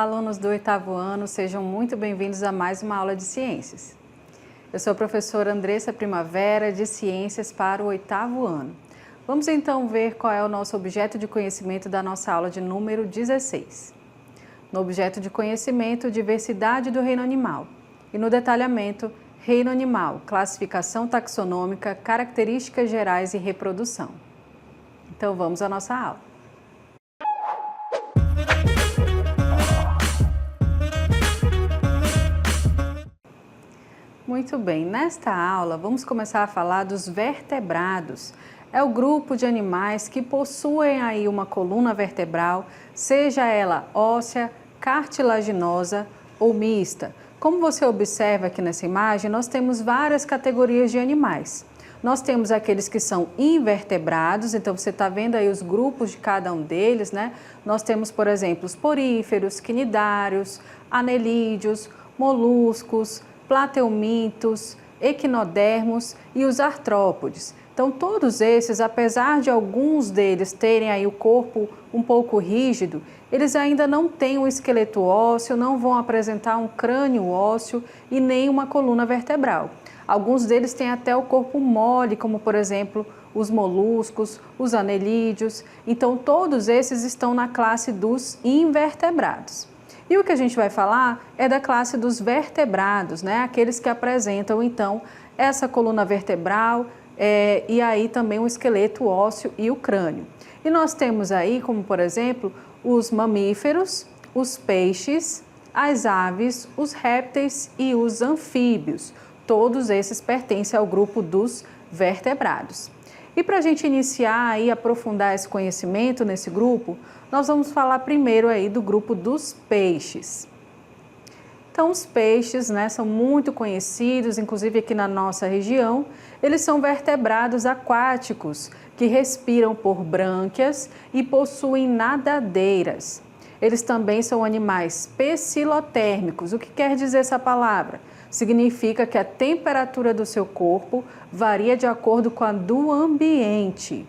Olá, alunos do 8º ano, sejam muito bem-vindos a mais uma aula de ciências. Eu sou a professora Andressa Primavera, de Ciências para o 8º ano. Vamos então ver qual é o nosso objeto de conhecimento da nossa aula de número 16. No objeto de conhecimento, diversidade do reino animal. E no detalhamento, reino animal, classificação taxonômica, características gerais e reprodução. Então vamos à nossa aula. Muito bem, nesta aula vamos começar a falar dos vertebrados. É o grupo de animais que possuem aí uma coluna vertebral, seja ela óssea, cartilaginosa ou mista. Como você observa aqui nessa imagem, nós temos várias categorias de animais. Nós temos aqueles que são invertebrados, então você está vendo aí os grupos de cada um deles, né? Nós temos, por exemplo, os poríferos, quinidários, anelídeos, moluscos, plateumintos, equinodermos e os artrópodes. Então, todos esses, apesar de alguns deles terem aí o corpo um pouco rígido, eles ainda não têm um esqueleto ósseo, não vão apresentar um crânio ósseo e nem uma coluna vertebral. Alguns deles têm até o corpo mole, como por exemplo os moluscos, os anelídeos. Então, todos esses estão na classe dos invertebrados. E o que a gente vai falar é da classe dos vertebrados, né? Aqueles que apresentam, então, essa coluna vertebral e aí também o esqueleto ósseo e o crânio. E nós temos aí, como por exemplo, os mamíferos, os peixes, as aves, os répteis e os anfíbios. Todos esses pertencem ao grupo dos vertebrados. E para a gente iniciar e aprofundar esse conhecimento nesse grupo, nós vamos falar primeiro aí do grupo dos peixes. Então, os peixes, né, são muito conhecidos, inclusive aqui na nossa região. Eles são vertebrados aquáticos, que respiram por brânquias e possuem nadadeiras. Eles também são animais pecilotérmicos. O que quer dizer essa palavra? Significa que a temperatura do seu corpo varia de acordo com a do ambiente.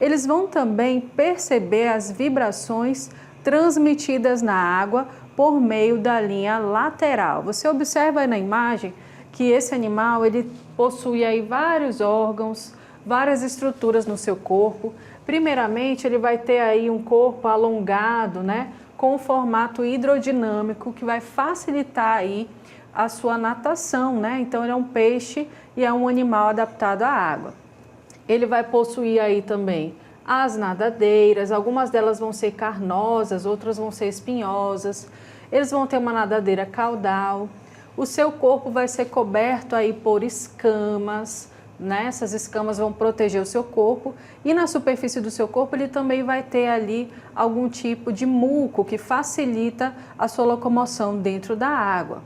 Eles vão também perceber as vibrações transmitidas na água por meio da linha lateral. Você observa aí na imagem que esse animal ele possui aí vários órgãos, várias estruturas no seu corpo. Primeiramente, ele vai ter aí um corpo alongado, né, com um formato hidrodinâmico que vai facilitar aí a sua natação, né? Então, ele é um peixe e é um animal adaptado à água. Ele vai possuir aí também as nadadeiras, algumas delas vão ser carnosas, outras vão ser espinhosas. Eles vão ter uma nadadeira caudal. O seu corpo vai ser coberto aí por escamas, né? Essas escamas vão proteger o seu corpo e na superfície do seu corpo ele também vai ter ali algum tipo de muco que facilita a sua locomoção dentro da água.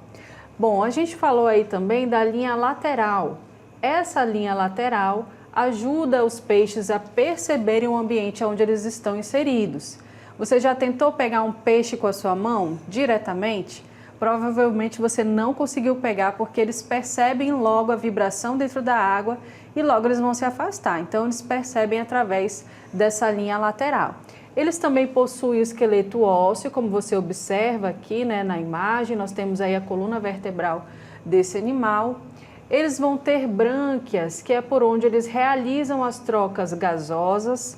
Bom, a gente falou aí também da linha lateral. Essa linha lateral ajuda os peixes a perceberem o ambiente onde eles estão inseridos. Você já tentou pegar um peixe com a sua mão diretamente? Provavelmente você não conseguiu pegar porque eles percebem logo a vibração dentro da água e logo eles vão se afastar. Então, eles percebem através dessa linha lateral. Eles também possuem o esqueleto ósseo, como você observa aqui, né, na imagem. Nós temos aí a coluna vertebral desse animal. Eles vão ter brânquias, que é por onde eles realizam as trocas gasosas.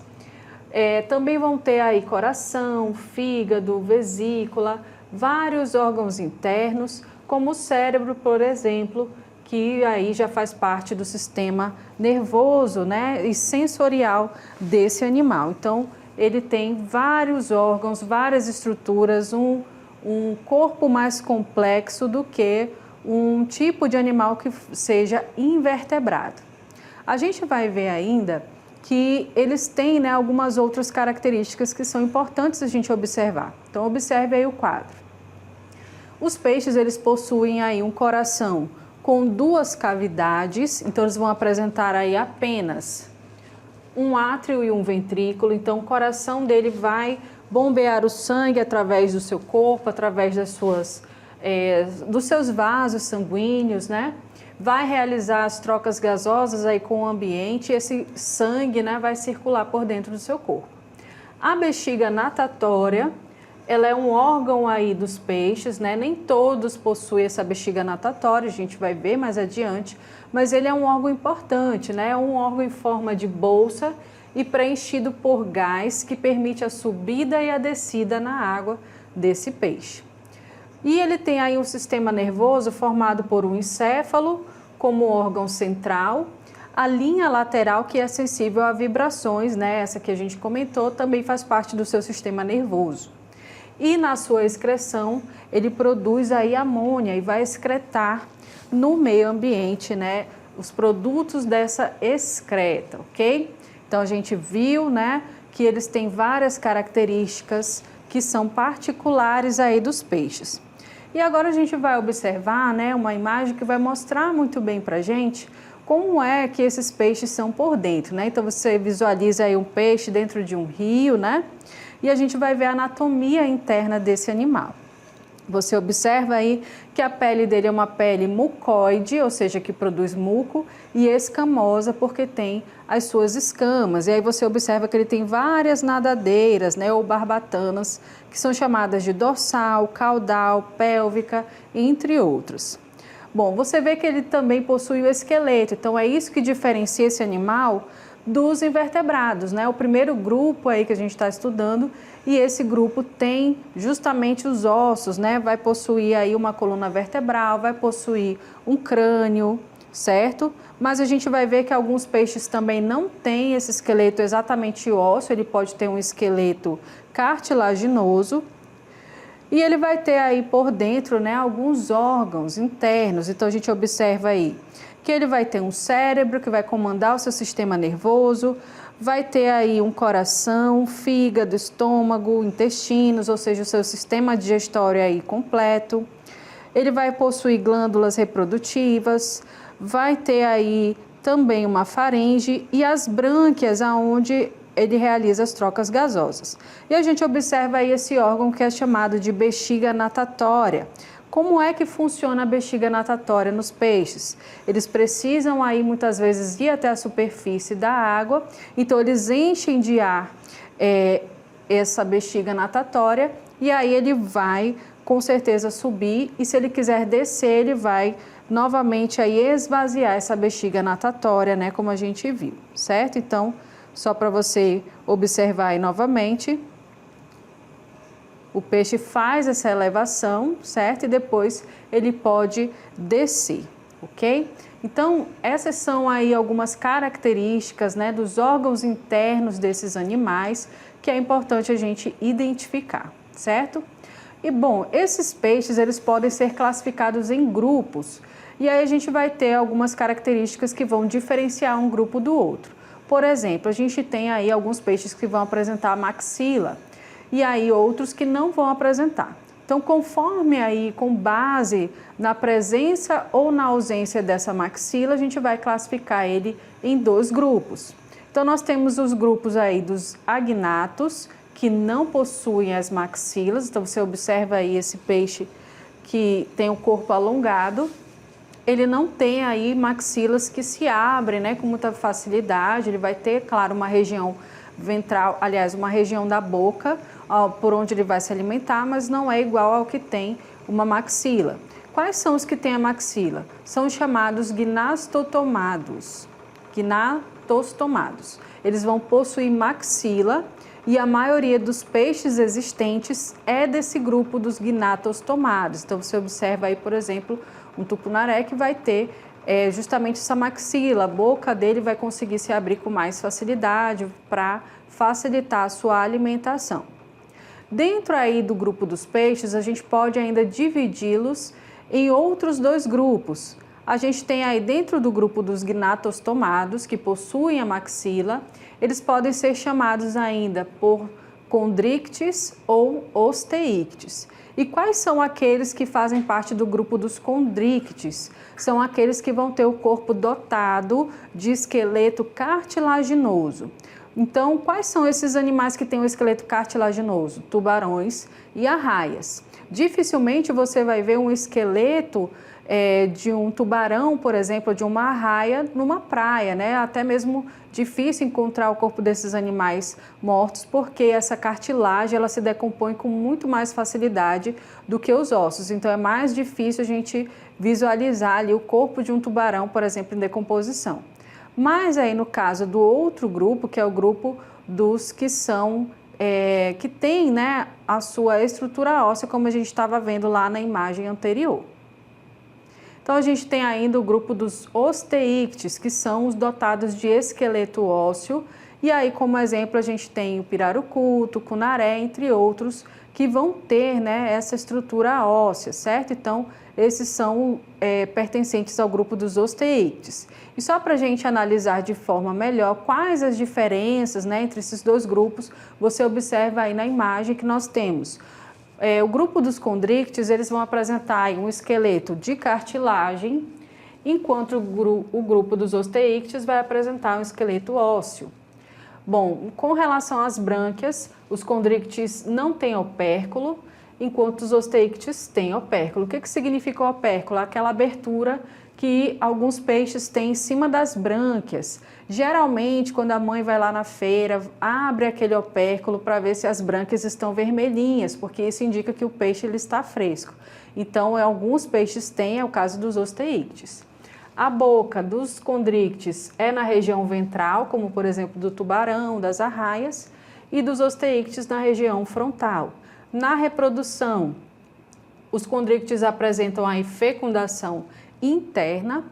Também vão ter aí coração, fígado, vesícula, vários órgãos internos, como o cérebro, por exemplo, que aí já faz parte do sistema nervoso, né, e sensorial desse animal. Então, ele tem vários órgãos, várias estruturas, um corpo mais complexo do que um tipo de animal que seja invertebrado. A gente vai ver ainda que eles têm, né, algumas outras características que são importantes a gente observar. Então, observe aí o quadro. Os peixes, eles possuem aí um coração com duas cavidades, então eles vão apresentar aí apenas um átrio e um ventrículo. Então, o coração dele vai bombear o sangue através do seu corpo, através dos seus vasos sanguíneos, né? Vai realizar as trocas gasosas aí com o ambiente e esse sangue, né, vai circular por dentro do seu corpo. A bexiga natatória ela é um órgão aí dos peixes, né? Nem todos possuem essa bexiga natatória, a gente vai ver mais adiante, mas ele é um órgão importante, né? É um órgão em forma de bolsa e preenchido por gás que permite a subida e a descida na água desse peixe. E ele tem aí um sistema nervoso formado por um encéfalo como órgão central, a linha lateral que é sensível a vibrações, né? Essa que a gente comentou também faz parte do seu sistema nervoso. E na sua excreção, ele produz aí amônia e vai excretar no meio ambiente, né, os produtos dessa excreta, ok? Então a gente viu, né, que eles têm várias características que são particulares aí dos peixes. E agora a gente vai observar, né, uma imagem que vai mostrar muito bem pra gente como é que esses peixes são por dentro, né? Então você visualiza aí um peixe dentro de um rio, né? E a gente vai ver a anatomia interna desse animal. Você observa aí que a pele dele é uma pele mucoide, ou seja, que produz muco, e escamosa porque tem as suas escamas. E aí você observa que ele tem várias nadadeiras, né, ou barbatanas, que são chamadas de dorsal, caudal, pélvica, entre outros. Bom, você vê que ele também possui o esqueleto, então é isso que diferencia esse animal dos invertebrados, né? O primeiro grupo aí que a gente está estudando, e esse grupo tem justamente os ossos, né? Vai possuir aí uma coluna vertebral, vai possuir um crânio, certo? Mas a gente vai ver que alguns peixes também não têm esse esqueleto exatamente ósseo, ele pode ter um esqueleto cartilaginoso, e ele vai ter aí por dentro, né, alguns órgãos internos. Então a gente observa aí que ele vai ter um cérebro que vai comandar o seu sistema nervoso, vai ter aí um coração, fígado, estômago, intestinos, ou seja, o seu sistema digestório aí completo. Ele vai possuir glândulas reprodutivas, vai ter aí também uma faringe e as brânquias, aonde ele realiza as trocas gasosas. E a gente observa aí esse órgão que é chamado de bexiga natatória. Como é que funciona a bexiga natatória nos peixes? Eles precisam aí muitas vezes ir até a superfície da água, então eles enchem de ar essa bexiga natatória e aí ele vai com certeza subir, e se ele quiser descer, ele vai novamente aí esvaziar essa bexiga natatória, né, como a gente viu, certo? Então, só para você observar aí novamente, o peixe faz essa elevação, certo? E depois ele pode descer, ok? Então, essas são aí algumas características, né, dos órgãos internos desses animais que é importante a gente identificar, certo? E bom, esses peixes, eles podem ser classificados em grupos, e aí a gente vai ter algumas características que vão diferenciar um grupo do outro. Por exemplo, a gente tem aí alguns peixes que vão apresentar maxila e aí outros que não vão apresentar. Então, conforme aí, com base na presença ou na ausência dessa maxila, a gente vai classificar ele em dois grupos. Então, nós temos os grupos aí dos agnatos, que não possuem as maxilas. Então, você observa aí esse peixe que tem o corpo alongado. Ele não tem aí maxilas que se abrem, né, com muita facilidade. Ele vai ter, claro, uma região ventral, aliás, uma região da boca, por onde ele vai se alimentar, mas não é igual ao que tem uma maxila. Quais são os que têm a maxila? São os chamados gnastostomados. Gnatostomados. Eles vão possuir maxila e a maioria dos peixes existentes é desse grupo dos gnatostomados. Então, você observa aí, por exemplo, um tucunaré que vai ter justamente essa maxila, a boca dele vai conseguir se abrir com mais facilidade para facilitar a sua alimentação. Dentro aí do grupo dos peixes, a gente pode ainda dividi-los em outros dois grupos. A gente tem aí dentro do grupo dos gnatostomados, que possuem a maxila, eles podem ser chamados ainda por condrictes ou osteíctes. E quais são aqueles que fazem parte do grupo dos condrictes? São aqueles que vão ter o corpo dotado de esqueleto cartilaginoso. Então, quais são esses animais que têm o esqueleto cartilaginoso? Tubarões e arraias. Dificilmente você vai ver um esqueleto de um tubarão, por exemplo, de uma arraia numa praia, né? Até mesmo difícil encontrar o corpo desses animais mortos, porque essa cartilagem ela se decompõe com muito mais facilidade do que os ossos. Então é mais difícil a gente visualizar ali o corpo de um tubarão, por exemplo, em decomposição. Mas aí no caso do outro grupo, que é o grupo dos que são que tem, né, a sua estrutura óssea, como a gente estava vendo lá na imagem anterior. Então, a gente tem ainda o grupo dos osteíctes, que são os dotados de esqueleto ósseo. E aí, como exemplo, a gente tem o pirarucu, o tucunaré, entre outros, que vão ter, né, essa estrutura óssea, certo? Então, esses são pertencentes ao grupo dos osteíctes. E só para a gente analisar de forma melhor quais as diferenças, né, entre esses dois grupos, você observa aí na imagem que nós temos. O grupo dos condrictes, eles vão apresentar um esqueleto de cartilagem, enquanto o grupo dos osteíctes vai apresentar um esqueleto ósseo. Bom, com relação às brânquias, os condrictes não têm opérculo, enquanto os osteíctes têm opérculo. O que significa o opérculo? Aquela abertura que alguns peixes têm em cima das brânquias. Geralmente, quando a mãe vai lá na feira, abre aquele opérculo para ver se as brânquias estão vermelhinhas, porque isso indica que o peixe ele está fresco. Então, alguns peixes têm, é o caso dos osteíctes. A boca dos condrictes é na região ventral, como por exemplo do tubarão, das arraias, e dos osteíctes na região frontal. Na reprodução, os condrictes apresentam aí fecundação interna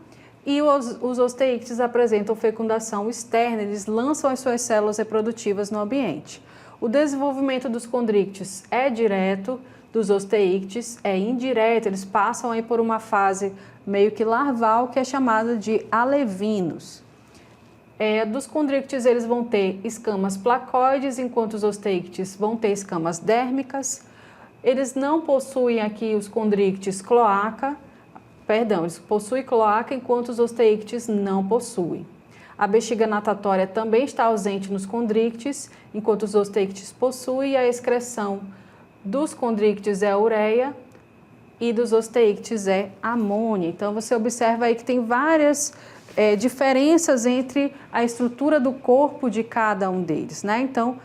e os osteíctes apresentam fecundação externa, eles lançam as suas células reprodutivas no ambiente. O desenvolvimento dos condrictes é direto, dos osteíctes é indireto, eles passam aí por uma fase meio que larval que é chamada de alevinos. Dos condrictes eles vão ter escamas placoides, enquanto os osteíctes vão ter escamas dérmicas. Eles não possuem aqui os condrictes eles possuem cloaca, enquanto os osteíctes não possuem. A bexiga natatória também está ausente nos condrictes, enquanto os osteíctes possuem, e a excreção dos condrictes é a ureia e dos osteíctes é amônia. Então, você observa aí que tem várias diferenças entre a estrutura do corpo de cada um deles, né? Então,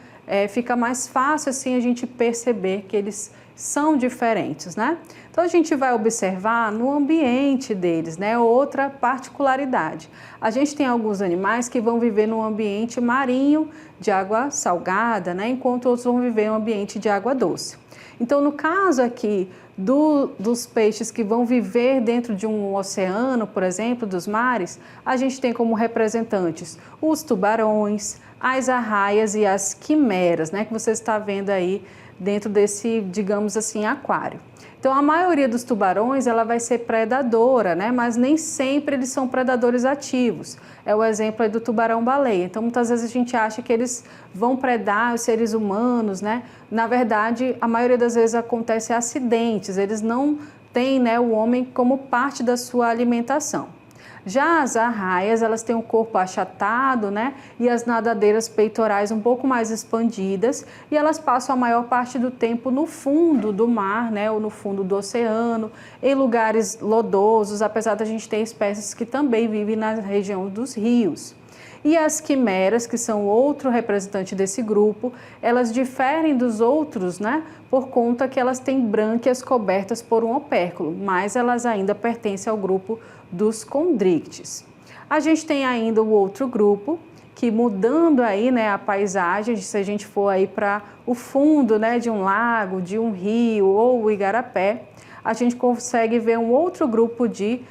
fica mais fácil assim a gente perceber que eles são diferentes, né? Então, a gente vai observar no ambiente deles, né? Outra particularidade. A gente tem alguns animais que vão viver num ambiente marinho de água salgada, né? Enquanto outros vão viver em um ambiente de água doce. Então, no caso aqui dos peixes que vão viver dentro de um oceano, por exemplo, dos mares, a gente tem como representantes os tubarões, as arraias e as quimeras, né? Que você está vendo aí dentro desse, digamos assim, aquário. Então, a maioria dos tubarões, ela vai ser predadora, né? Mas nem sempre eles são predadores ativos. É o exemplo aí do tubarão-baleia. Então, muitas vezes a gente acha que eles vão predar os seres humanos, né? Na verdade, a maioria das vezes acontece acidentes. Eles não têm, né, o homem como parte da sua alimentação. Já as arraias, elas têm o corpo achatado, né? E as nadadeiras peitorais um pouco mais expandidas, e elas passam a maior parte do tempo no fundo do mar, né? Ou no fundo do oceano, em lugares lodosos, apesar da gente ter espécies que também vivem na região dos rios. E as quimeras, que são outro representante desse grupo, elas diferem dos outros, né? Por conta que elas têm brânquias cobertas por um opérculo, mas elas ainda pertencem ao grupo dos condrictes. A gente tem ainda o outro grupo, que mudando aí, né, a paisagem, se a gente for aí para o fundo, né, de um lago, de um rio ou o igarapé, a gente consegue ver um outro grupo de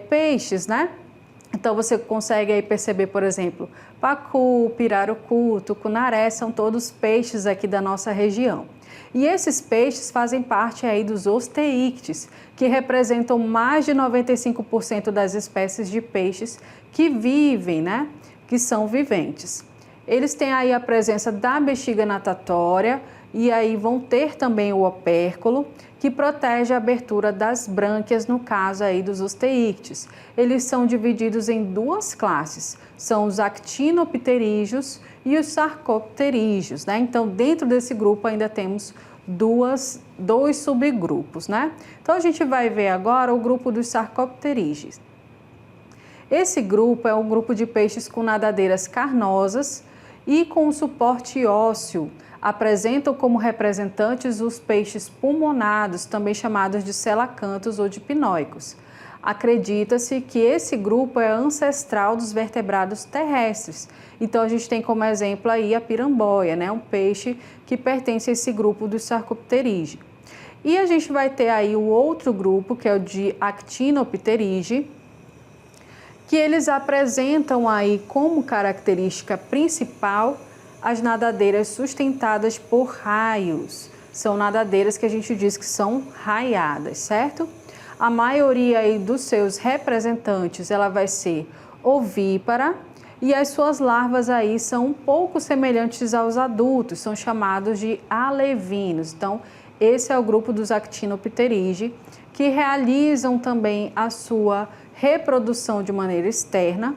peixes, né? Então, você consegue aí perceber, por exemplo, pacu, pirarucu, tucunaré, são todos peixes aqui da nossa região. E esses peixes fazem parte aí dos osteíctes, que representam mais de 95% das espécies de peixes que vivem, né? Que são viventes. Eles têm aí a presença da bexiga natatória e aí vão ter também o opérculo, que protege a abertura das brânquias, no caso aí dos osteíctes. Eles são divididos em duas classes, são os actinopterídeos e os sarcopterídeos, né? Então, dentro desse grupo ainda temos dois subgrupos, né? Então a gente vai ver agora o grupo dos Sarcopterídeos. Esse grupo é um grupo de peixes com nadadeiras carnosas e com suporte ósseo. Apresentam como representantes os peixes pulmonados, também chamados de celacantos ou de pinóicos. Acredita-se que esse grupo é ancestral dos vertebrados terrestres. Então a gente tem como exemplo aí a piramboia, né? Um peixe que pertence a esse grupo dos Sarcopterídeos. E a gente vai ter aí o outro grupo, que é o de Actinopterídeos, que eles apresentam aí como característica principal as nadadeiras sustentadas por raios. São nadadeiras que a gente diz que são raiadas, certo? A maioria aí dos seus representantes, ela vai ser ovípara e as suas larvas aí são um pouco semelhantes aos adultos, são chamados de alevinos. Então, esse é o grupo dos Actinopterídeos, que realizam também a sua reprodução de maneira externa.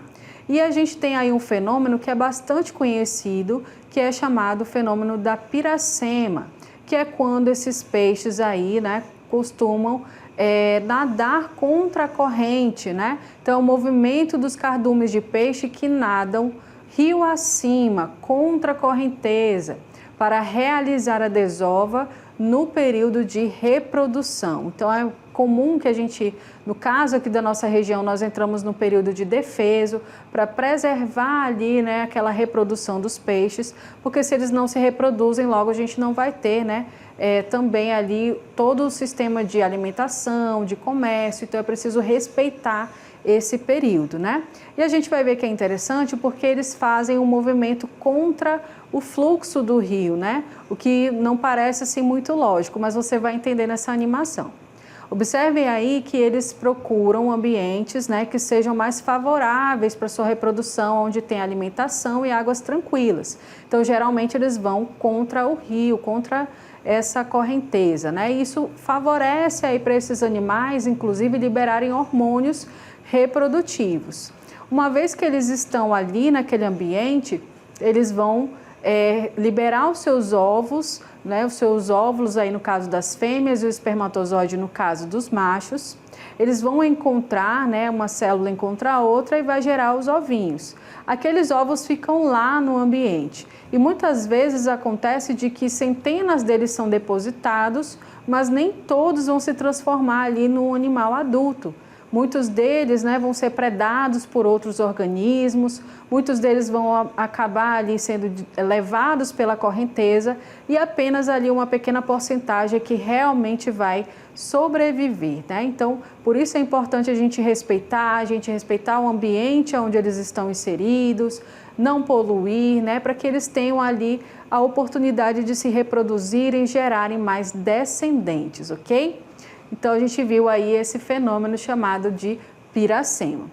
E a gente tem aí um fenômeno que é bastante conhecido, que é chamado fenômeno da piracema, que é quando esses peixes aí, né, costumam nadar contra a corrente, né? Então, o movimento dos cardumes de peixe que nadam rio acima, contra a correnteza, para realizar a desova no período de reprodução. Então, é comum que a gente, no caso aqui da nossa região, nós entramos no período de defeso para preservar ali, né, aquela reprodução dos peixes, porque se eles não se reproduzem, logo a gente não vai ter, né, também ali todo o sistema de alimentação, de comércio, então é preciso respeitar esse período, né? E a gente vai ver que é interessante porque eles fazem um movimento contra o fluxo do rio, né? O que não parece assim muito lógico, mas você vai entender nessa animação. Observem aí que eles procuram ambientes, né, que sejam mais favoráveis para sua reprodução, onde tem alimentação e águas tranquilas. Então, geralmente, eles vão contra o rio, contra essa correnteza, né? E isso favorece aí para esses animais, inclusive, liberarem hormônios reprodutivos. Uma vez que eles estão ali naquele ambiente, eles vão liberar os seus ovos, né, os seus óvulos aí no caso das fêmeas e o espermatozoide no caso dos machos. Eles vão encontrar, né, uma célula encontra a outra e vai gerar os ovinhos. Aqueles ovos ficam lá no ambiente e muitas vezes acontece de que centenas deles são depositados, mas nem todos vão se transformar ali no animal adulto. Muitos deles, né, vão ser predados por outros organismos, muitos deles vão acabar ali sendo levados pela correnteza e apenas ali uma pequena porcentagem que realmente vai sobreviver, né? Então, por isso é importante a gente respeitar o ambiente onde eles estão inseridos, não poluir, né, para que eles tenham ali a oportunidade de se reproduzirem e gerarem mais descendentes, ok? Então, a gente viu aí esse fenômeno chamado de piracema.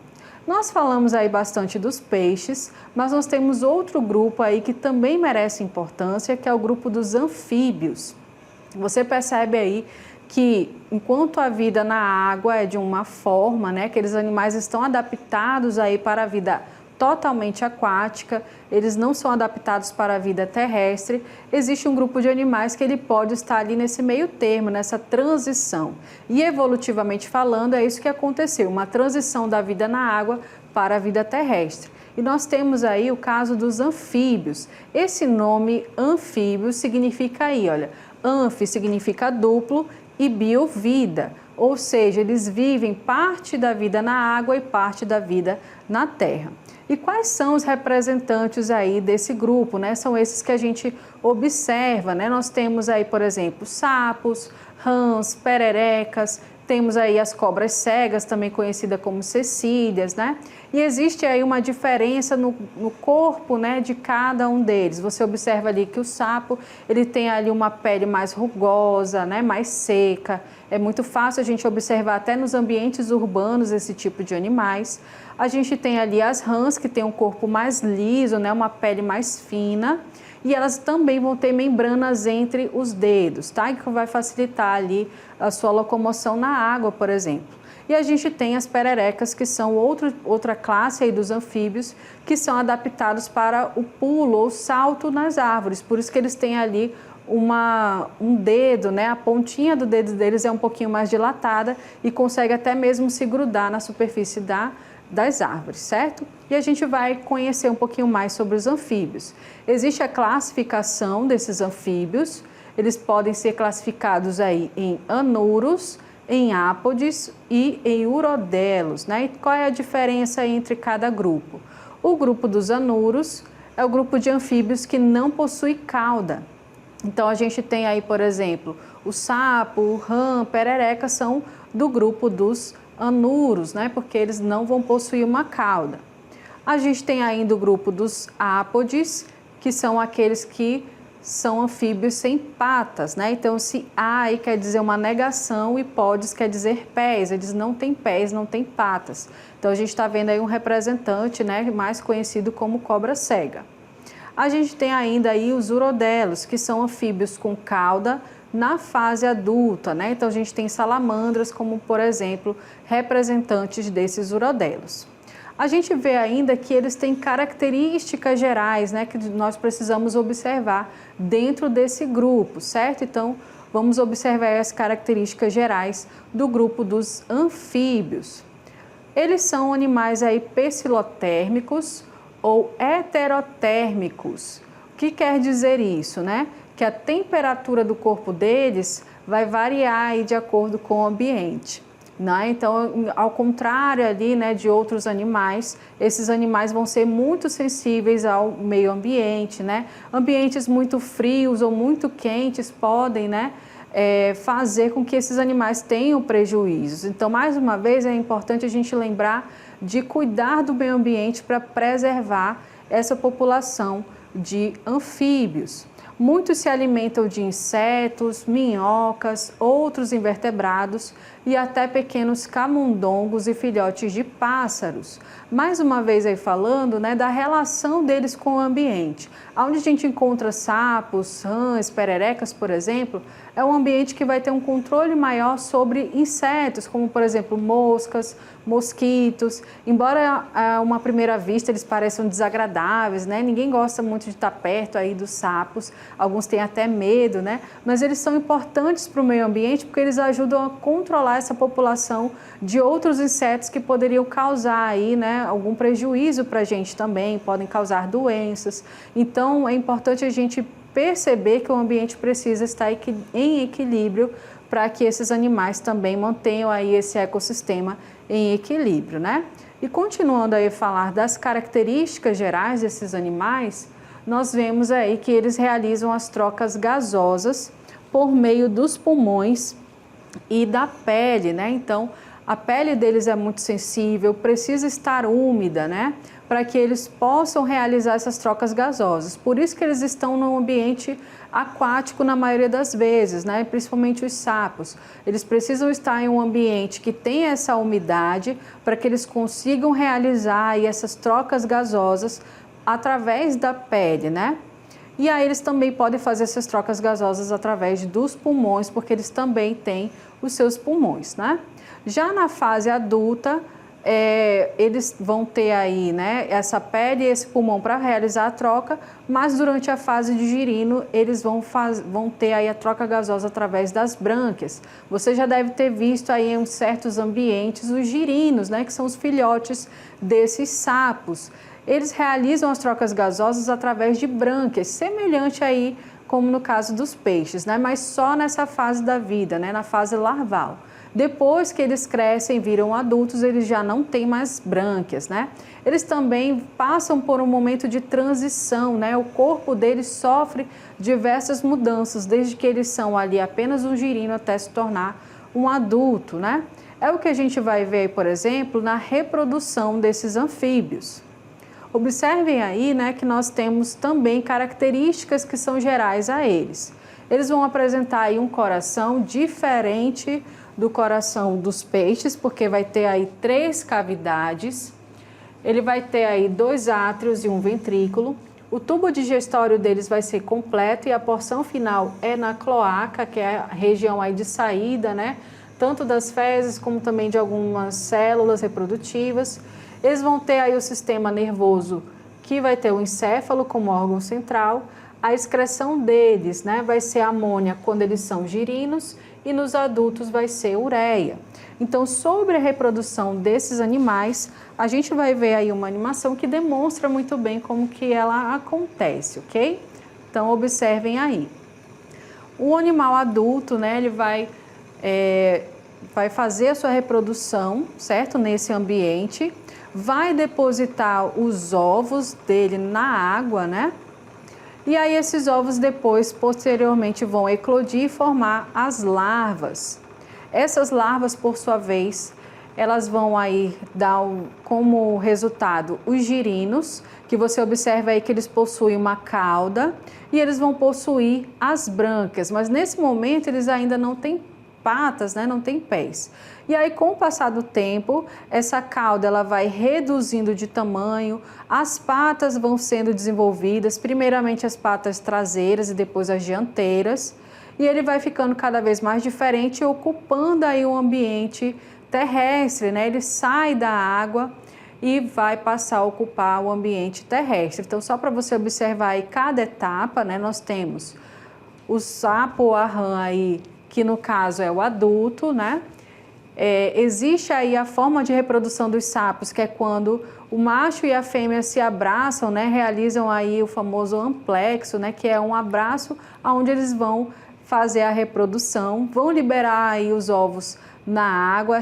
Nós falamos aí bastante dos peixes, mas nós temos outro grupo aí que também merece importância, que é o grupo dos anfíbios. Você percebe aí que enquanto a vida na água é de uma forma, né, aqueles animais estão adaptados aí para a vida totalmente aquática, eles não são adaptados para a vida terrestre, existe um grupo de animais que ele pode estar ali nesse meio termo, nessa transição. E evolutivamente falando, é isso que aconteceu, uma transição da vida na água para a vida terrestre. E nós temos aí o caso dos anfíbios. Esse nome anfíbio significa aí, olha, anfi significa duplo e bio vida, ou seja, eles vivem parte da vida na água e parte da vida na terra. E quais são os representantes aí desse grupo, né? São esses que a gente observa, né? Nós temos aí, por exemplo, sapos, rãs, pererecas, temos aí as cobras cegas, também conhecida como cecílias, né? E existe aí uma diferença no corpo, né, de cada um deles. Você observa ali que o sapo, ele tem ali uma pele mais rugosa, né, mais seca. É muito fácil a gente observar até nos ambientes urbanos esse tipo de animais. A gente tem ali as rãs, que tem um corpo mais liso, né, uma pele mais fina. E elas também vão ter membranas entre os dedos, tá? Que vai facilitar ali a sua locomoção na água, por exemplo. E a gente tem as pererecas, que são outra classe aí dos anfíbios, que são adaptados para o pulo ou salto nas árvores. Por isso que eles têm ali um dedo, né? A pontinha do dedo deles é um pouquinho mais dilatada e consegue até mesmo se grudar na superfície das árvores, certo? E a gente vai conhecer um pouquinho mais sobre os anfíbios. Existe a classificação desses anfíbios, eles podem ser classificados aí em anuros, em ápodes e em urodelos, né? E qual é a diferença entre cada grupo? O grupo dos anuros é o grupo de anfíbios que não possui cauda. Então a gente tem aí, por exemplo, o sapo, o rã, perereca são do grupo dos anuros, né? Porque eles não vão possuir uma cauda. A gente tem ainda o grupo dos ápodes, que são aqueles que são anfíbios sem patas, né? Então, se ai quer dizer uma negação e podes quer dizer pés, eles não têm pés, não têm patas. Então, a gente está vendo aí um representante, né, mais conhecido como cobra cega. A gente tem ainda aí os urodelos, que são anfíbios com cauda na fase adulta, né? Então, a gente tem salamandras como, por exemplo, representantes desses urodelos. A gente vê ainda que eles têm características gerais, né, que nós precisamos observar dentro desse grupo, certo? Então, vamos observar as características gerais do grupo dos anfíbios. Eles são animais aí pecilotérmicos ou heterotérmicos. O que quer dizer isso, né? Que a temperatura do corpo deles vai variar aí de acordo com o ambiente. Né? Então, ao contrário ali, né, de outros animais, esses animais vão ser muito sensíveis ao meio ambiente, né? Ambientes muito frios ou muito quentes podem, né, fazer com que esses animais tenham prejuízos. Então, mais uma vez, é importante a gente lembrar de cuidar do meio ambiente para preservar essa população de anfíbios. Muitos se alimentam de insetos, minhocas, outros invertebrados e até pequenos camundongos e filhotes de pássaros. Mais uma vez aí falando, né, da relação deles com o ambiente. Onde a gente encontra sapos, rãs, pererecas, por exemplo, é um ambiente que vai ter um controle maior sobre insetos, como por exemplo moscas, mosquitos. Embora a uma primeira vista eles pareçam desagradáveis, né? Ninguém gosta muito de estar perto aí dos sapos, alguns têm até medo, né? Mas eles são importantes para o meio ambiente porque eles ajudam a controlar essa população de outros insetos que poderiam causar aí, né, algum prejuízo para a gente também, podem causar doenças. Então é importante a gente perceber que o ambiente precisa estar em equilíbrio para que esses animais também mantenham aí esse ecossistema em equilíbrio, né? E continuando aí a falar das características gerais desses animais, nós vemos aí que eles realizam as trocas gasosas por meio dos pulmões e da pele, né? Então, a pele deles é muito sensível, precisa estar úmida, né? Para que eles possam realizar essas trocas gasosas. Por isso que eles estão no ambiente aquático na maioria das vezes, né? Principalmente os sapos. Eles precisam estar em um ambiente que tenha essa umidade para que eles consigam realizar aí essas trocas gasosas através da pele, né? E aí eles também podem fazer essas trocas gasosas através dos pulmões, porque eles também têm os seus pulmões, né? Já na fase adulta, eles vão ter aí, né, essa pele e esse pulmão para realizar a troca, mas durante a fase de girino, eles vão ter aí a troca gasosa através das brânquias. Você já deve ter visto aí em certos ambientes os girinos, né, que são os filhotes desses sapos. Eles realizam as trocas gasosas através de brânquias, semelhante aí como no caso dos peixes, né? Mas só nessa fase da vida, né? Na fase larval. Depois que eles crescem, viram adultos, eles já não têm mais brânquias, né? Eles também passam por um momento de transição, né? O corpo deles sofre diversas mudanças, desde que eles são ali apenas um girino até se tornar um adulto, né? É o que a gente vai ver, por exemplo, na reprodução desses anfíbios. Observem aí, né, que nós temos também características que são gerais a eles. Eles vão apresentar aí um coração diferente do coração dos peixes, porque vai ter aí 3 cavidades. Ele vai ter aí 2 átrios e um ventrículo. O tubo digestório deles vai ser completo e a porção final é na cloaca, que é a região aí de saída, né, tanto das fezes como também de algumas células reprodutivas. Eles vão ter aí o sistema nervoso, que vai ter o encéfalo como órgão central, a excreção deles, né, vai ser amônia quando eles são girinos e nos adultos vai ser ureia. Então, sobre a reprodução desses animais, a gente vai ver aí uma animação que demonstra muito bem como que ela acontece, ok? Então, observem aí. O animal adulto, né, ele vai fazer a sua reprodução, certo? Nesse ambiente, vai depositar os ovos dele na água, né? E aí esses ovos depois, posteriormente, vão eclodir e formar as larvas. Essas larvas, por sua vez, elas vão aí dar como resultado os girinos, que você observa aí que eles possuem uma cauda e eles vão possuir as brânquias, mas nesse momento eles ainda não têm patas, né? Não têm pés. E aí, com o passar do tempo, essa cauda ela vai reduzindo de tamanho, as patas vão sendo desenvolvidas, primeiramente as patas traseiras e depois as dianteiras, e ele vai ficando cada vez mais diferente, ocupando aí o ambiente terrestre, né? Ele sai da água e vai passar a ocupar o ambiente terrestre. Então, só para você observar aí cada etapa, né? Nós temos o sapo ou a rã aí, que no caso é o adulto, né? Existe aí a forma de reprodução dos sapos, que é quando o macho e a fêmea se abraçam, né? Realizam aí o famoso amplexo, né? Que é um abraço onde eles vão fazer a reprodução, vão liberar aí os ovos na água.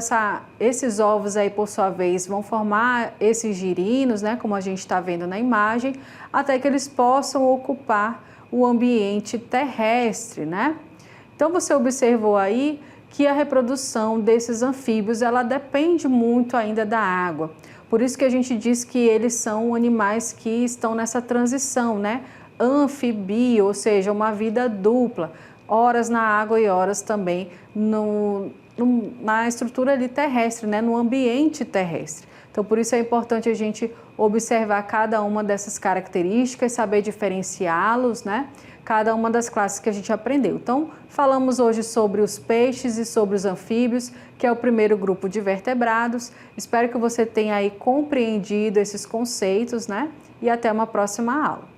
Esses ovos aí, por sua vez, vão formar esses girinos, né? Como a gente está vendo na imagem, até que eles possam ocupar o ambiente terrestre, né? Então, você observou aí que a reprodução desses anfíbios, ela depende muito ainda da água. Por isso que a gente diz que eles são animais que estão nessa transição, né? Anfibio, ou seja, uma vida dupla, horas na água e horas também na estrutura ali terrestre, né? No ambiente terrestre. Então, por isso é importante a gente observar cada uma dessas características, saber diferenciá-los, né? Cada uma das classes que a gente aprendeu. Então, falamos hoje sobre os peixes e sobre os anfíbios, que é o primeiro grupo de vertebrados. Espero que você tenha aí compreendido esses conceitos, né? E até uma próxima aula.